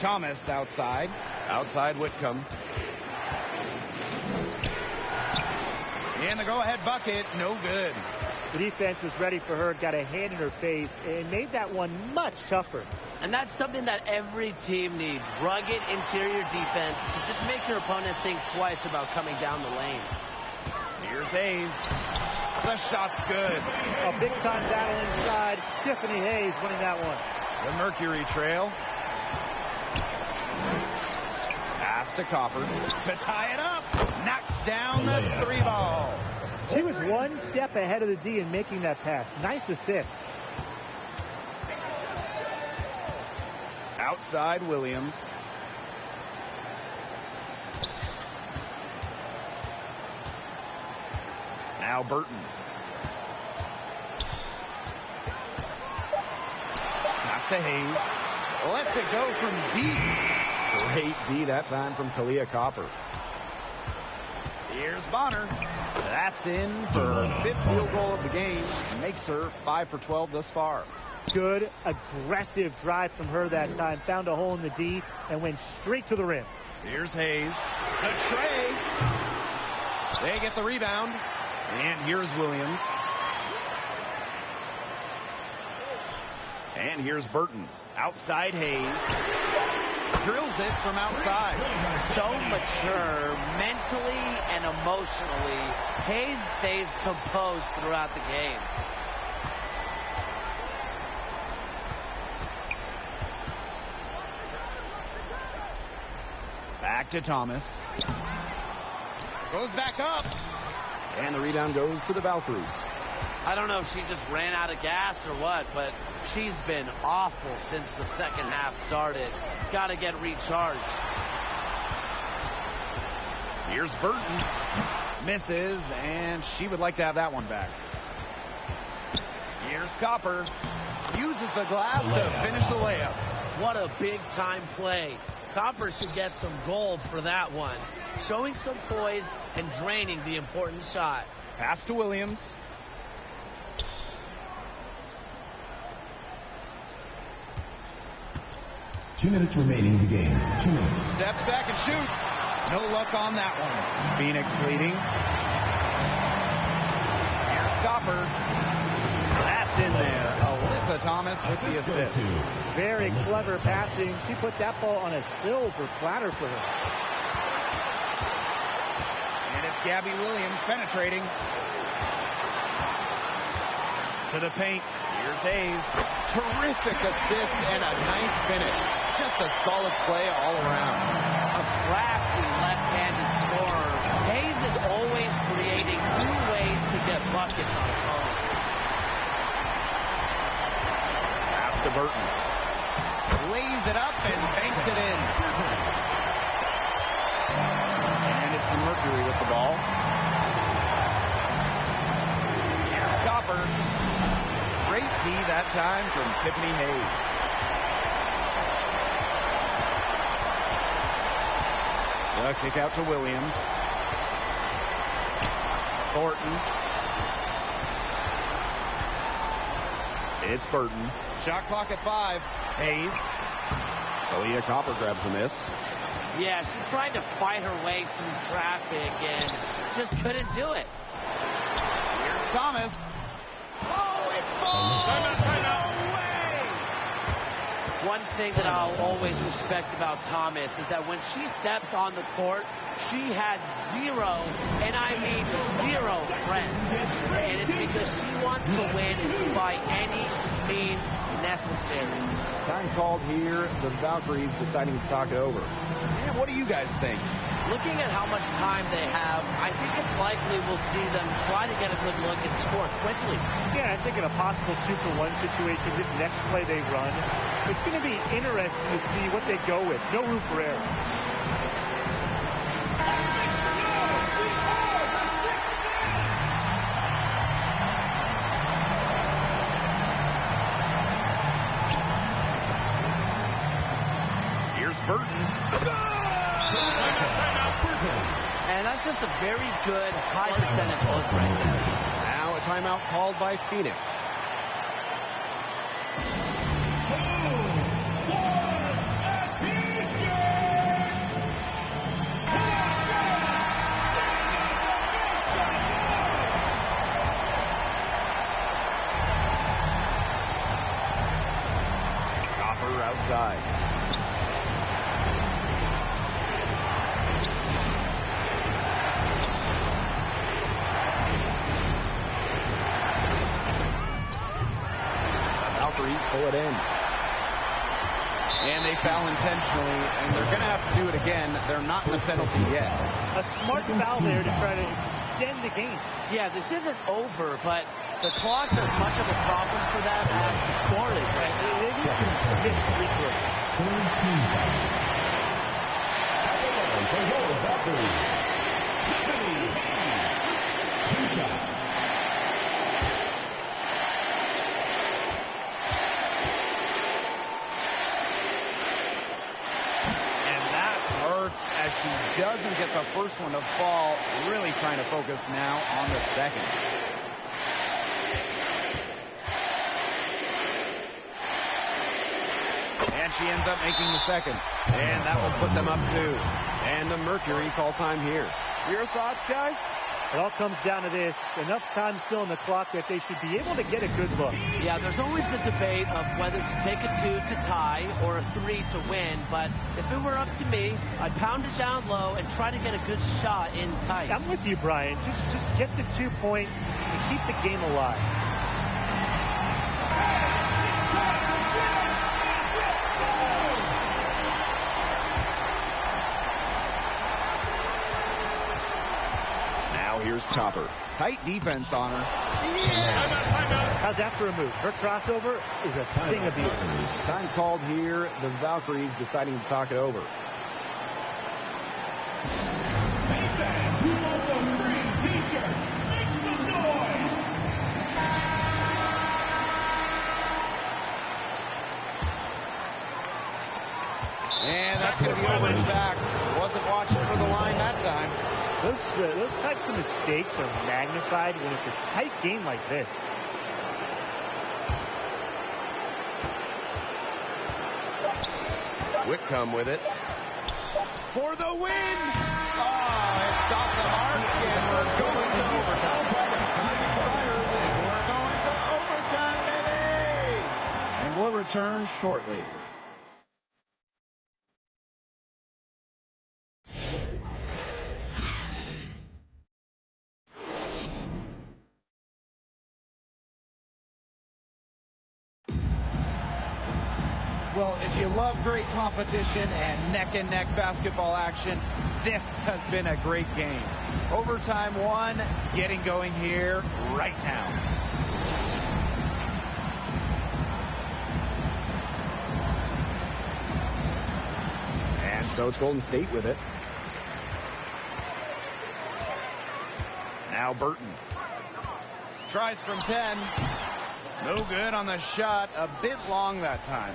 Thomas outside. Outside Whitcomb. And the go-ahead bucket, no good. The defense was ready for her, got a hand in her face, and made that one much tougher. And that's something that every team needs. Rugged interior defense to just make your opponent think twice about coming down the lane. Here's Hayes. The shot's good. A big-time battle inside. Tiffany Hayes winning that one. The Mercury trail. Pass to Copper to tie it up. Knocks down the 3 ball. She was one step ahead of the D in making that pass. Nice assist. Outside Williams. Now Burton. Pass to Hayes. Lets it go from deep. Great D that time from Kalia Copper. Here's Bonner. That's in for her 5th field goal of the game. Makes her 5 for 12 thus far. Good, aggressive drive from her that time. Found a hole in the D and went straight to the rim. Here's Hayes. The tray. They get the rebound. And here's Williams. And here's Burton. Outside Hayes. Drills it from outside. So mature, mentally and emotionally. Hayes stays composed throughout the game. Back to Thomas. Goes back up. And the rebound goes to the Valkyries. I don't know if she just ran out of gas or what, but she's been awful since the second half started. Got to get recharged. Here's Burton. Misses, and she would like to have that one back. Here's Copper. Uses the glass to finish the layup. What a big-time play. Copper should get some gold for that one. Showing some poise and draining the important shot. Pass to Williams. Two minutes remaining in the game. 2 minutes. Steps back and shoots. No luck on that one. Phoenix leading. Here's Copper. That's in there. Alyssa Thomas with the assist. Very clever passing. She put that ball on a silver platter for her. And it's Gabby Williams penetrating. To the paint. Here's Hayes. Terrific assist and a nice finish. Just a solid play all around. A crafty left-handed scorer. Hayes is always creating new ways to get buckets on opponents. Pass to Burton. Lays it up and banks it in. And it's the Mercury with the ball. Here's Copper. Great D that time from Tiffany Hayes. The kick out to Williams. Thornton. It's Burton. Shot clock at 5. Hayes. Kalia Copper grabs the miss. Yeah, she tried to fight her way through traffic and just couldn't do it. Here's Thomas. Oh, it falls away! One thing that I'll always respect about Thomas is that when she steps on the court, she has zero, and I mean zero friends. And it's because she wants to win by any means necessary. Time called here. The Valkyries deciding to talk it over. And what do you guys think? Looking at how much time they have, I think it's likely we'll see them try to get a good look and score quickly. Yeah, I think in a possible 2-for-1 situation, this next play they run, it's going to be interesting to see what they go with. No room for error. Here's Burton. And that's just a very good high percentage look right there. Now a timeout called by Phoenix. outside. The Valkyries pull it in. And they foul intentionally, and they're going to have to do it again. They're not in the penalty yet. A smart foul there to try to extend the game. Yeah, this isn't over, but the clock is much of a problem for them as the score is right now. They need to get free throws. For your Valkyries, Tiffany Hayes. 2 shots. As she doesn't get the first one to fall, really trying to focus now on the second. And she ends up making the second. And that will put them up 2. And the Mercury call time here. Your thoughts, guys? It all comes down to this. Enough time still in the clock that they should be able to get a good look. Yeah, there's always the debate of whether to take a 2 to tie or a 3 to win. But if it were up to me, I'd pound it down low and try to get a good shot in tight. I'm with you, Brian. Just get the 2 points and keep the game alive. Here's Topper. Tight defense on her. Timeout. How's after a move? Her crossover is a thing of beauty. Time called here. The Valkyries deciding to talk it over. Hey fans, who wants a free t-shirt? Make some noise! And that's going to be over his back. Wasn't watching for the line that time. Those types of mistakes are magnified when it's a tight game like this. Whitcomb with it. For the win! Oh, it stopped the mark, and we're going to overtime. We're going to overtime, baby! And we'll return shortly. Well, if you love great competition and neck-and-neck basketball action, this has been a great game. Overtime 1, getting going here right now. And so it's Golden State with it. Now Burton. Tries from 10. No good on the shot. A bit long that time.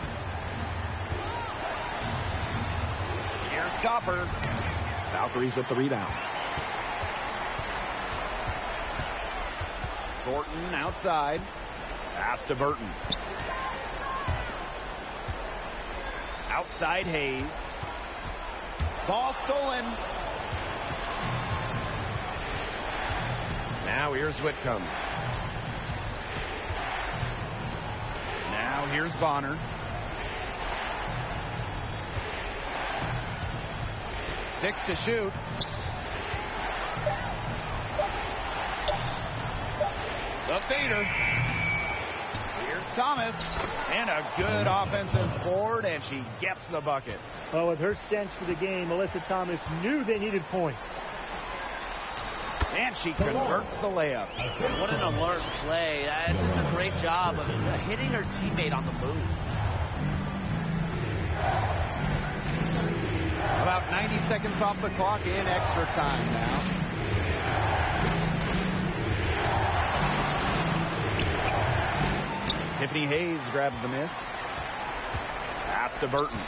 Here's Copper. Valkyries with the rebound. Thornton outside. Pass to Burton. Outside Hayes. Ball stolen. Now here's Whitcomb. Now here's Bonner. Six to shoot. The fader. Here's Thomas. And a good offensive board, and she gets the bucket. Well, with her sense for the game, Melissa Thomas knew they needed points. And she converts the layup. What an alert play. Just a great job of hitting her teammate on the move. About 90 seconds off the clock in extra time now. Tiffany Hayes grabs the miss. Pass to Burton.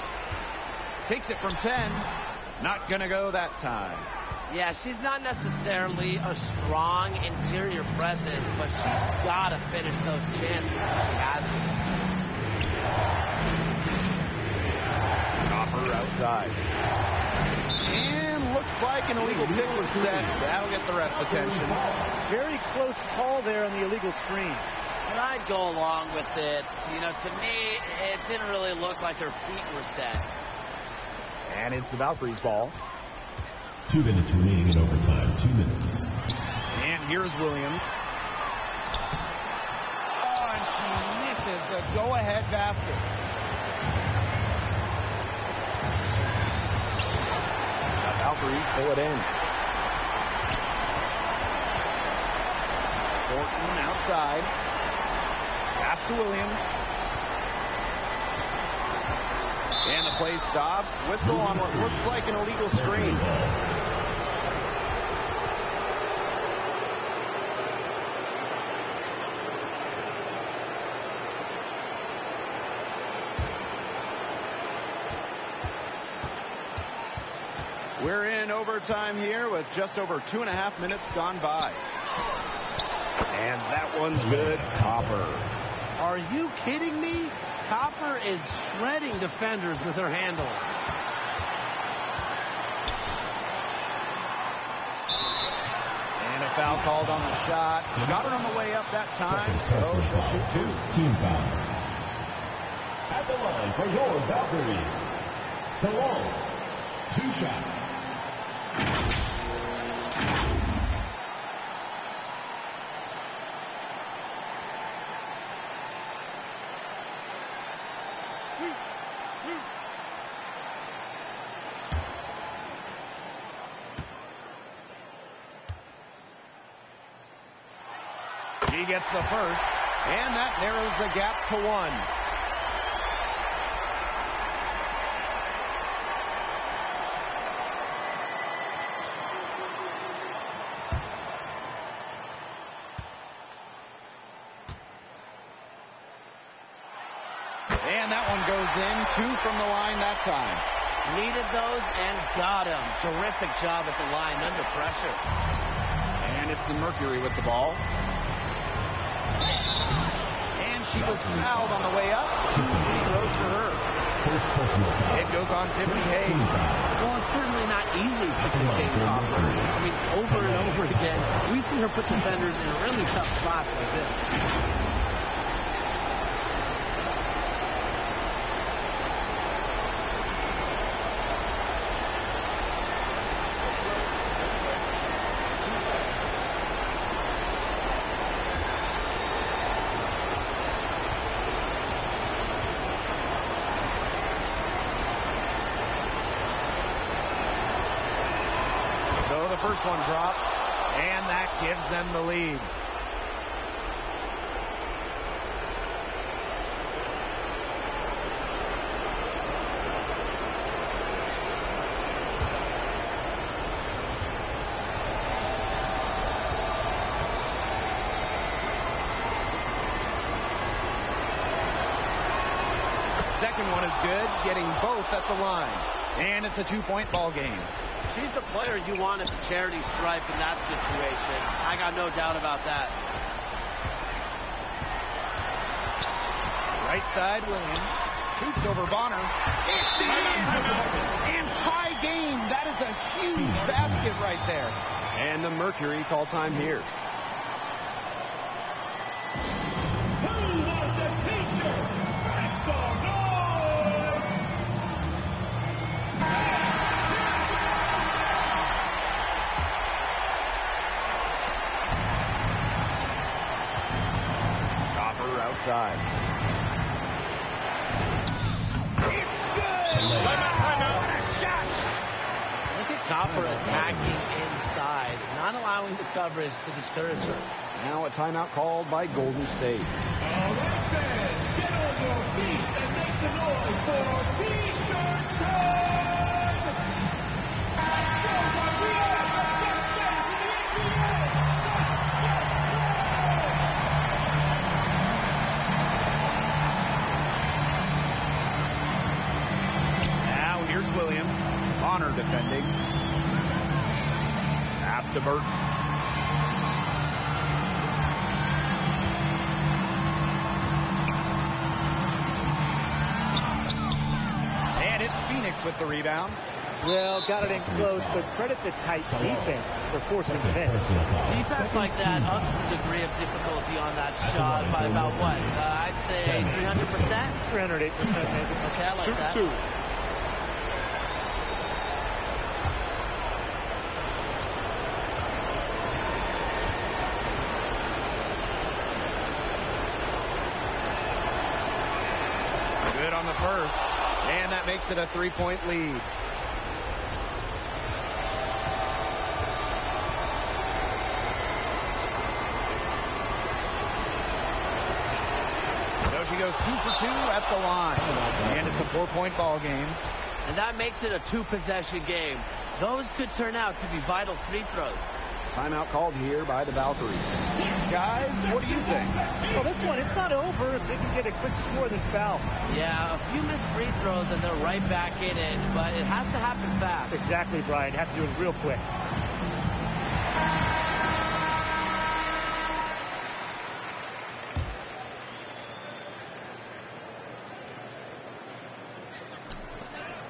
Takes it from 10. Not going to go that time. Yeah, she's not necessarily a strong interior presence, but she's got to finish those chances. She has them. Copper outside. And looks like an illegal pick was set. That'll get the ref's attention. Very close call there on the illegal screen. And I'd go along with it. You know, to me, it didn't really look like their feet were set. And it's the Valkyries' ball. 2 minutes remaining in overtime. 2 minutes. And here's Williams. Oh, and she misses the go-ahead basket. The Valkyries pull it in. Thornton outside. Pass to Williams. And the play stops. Whistle on what looks like an illegal screen. We're in overtime here with just over 2.5 minutes gone by. And that one's good. Copper. Are you kidding me? Copper is shredding defenders with her handles. And a foul called on the shot. Got her on the way up that time, so she'll shoot two. Team foul. At the line for your Valkyries. Salon. 2 shots. He gets the first, and that narrows the gap to 1. And that one goes in. 2 from the line that time. Needed those and got him. Terrific job at the line under pressure. And it's the Mercury with the ball. And she was fouled on the way up. 2 free throws for her. It goes on Tiffany Hayes. Well, it's certainly not easy to contain Copper. I mean, over and over again, we've seen her put defenders in really tough spots like this. First one drops, and that gives them the lead. Second one is good, getting both at the line. And it's a 2-point ball game. She's the player you want at the charity stripe in that situation. I got no doubt about that. Right side, Williams. Shoots over Bonner. And tie game. That is a huge basket right there. And the Mercury call time here. Who wants a t-shirt? Make some noise! Outside. It's good. Shot. Look at Copper attacking inside, not allowing the coverage to discourage her. Now a timeout called by Golden State. All right, fans, get on your feet and make some noise for T-shirt time! Show what we are, the best fans in the NBA! Here's Williams. Bonner defending. Pass to Burton. And it's Phoenix with the rebound. Well, got it in close, but credit the tight defense for forcing the miss. Defense like that ups the degree of difficulty on that shot by about what? I'd say 300%? 308%, maybe. Okay, I like that. Two. Good on the first, and that makes it a 3-point lead. So she goes 2 for 2 at the line, and it's a 4-point ball game. And that makes it a 2-possession game. Those could turn out to be vital free throws. Timeout called here by the Valkyries. Guys, what do you think? Well, this one, it's not over if they can get a quick score then foul. Yeah, a few missed free throws and they're right back in it, but it has to happen fast. Exactly, Brian. Have to do it real quick.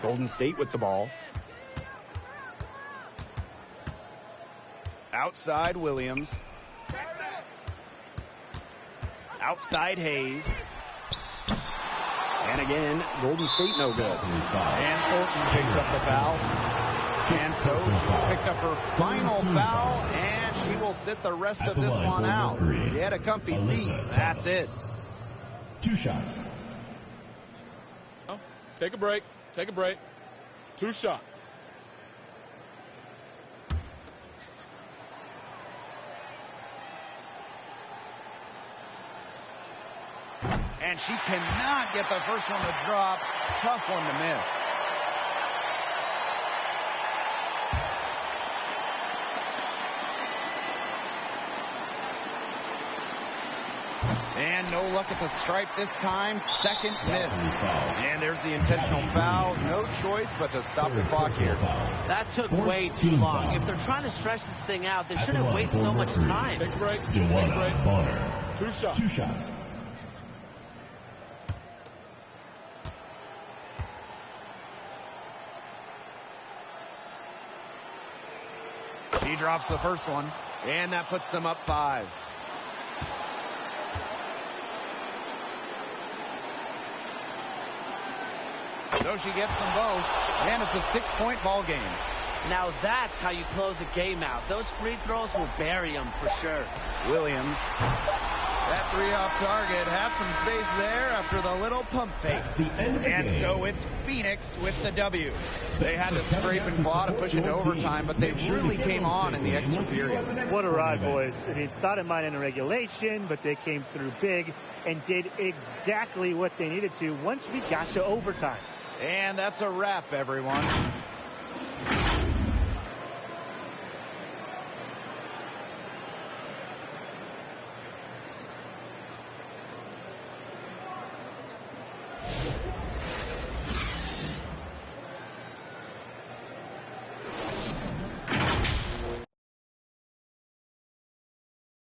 Golden State with the ball. Outside Williams. Outside Hayes. And again, Golden State no good. And Thornton picks up the foul. And so she picked up her final foul, and she will sit the rest of this one out. Get a comfy seat. That's it. 2 shots. Take a break. Take a break. 2 shots. And she cannot get the first one to drop. Tough one to miss. And no luck at the stripe this time. Second miss. And there's the intentional foul. No choice but to stop the clock here. That took way too long. If they're trying to stretch this thing out, they shouldn't waste so much time. Take a break. Take a break. 2 shots. 2 shots. She drops the first one, and that puts them up 5. So she gets them both, and it's a 6-point ball game. Now that's how you close a game out. Those free throws will bury them for sure. Williams. That 3 off target had some space there after the little pump fake. And so it's Phoenix with the W. They had to scrape and claw to push it to overtime, but they really came on in the extra period. What a ride, boys. I mean, thought it might end in regulation, but they came through big and did exactly what they needed to once we got to overtime. And that's a wrap, everyone.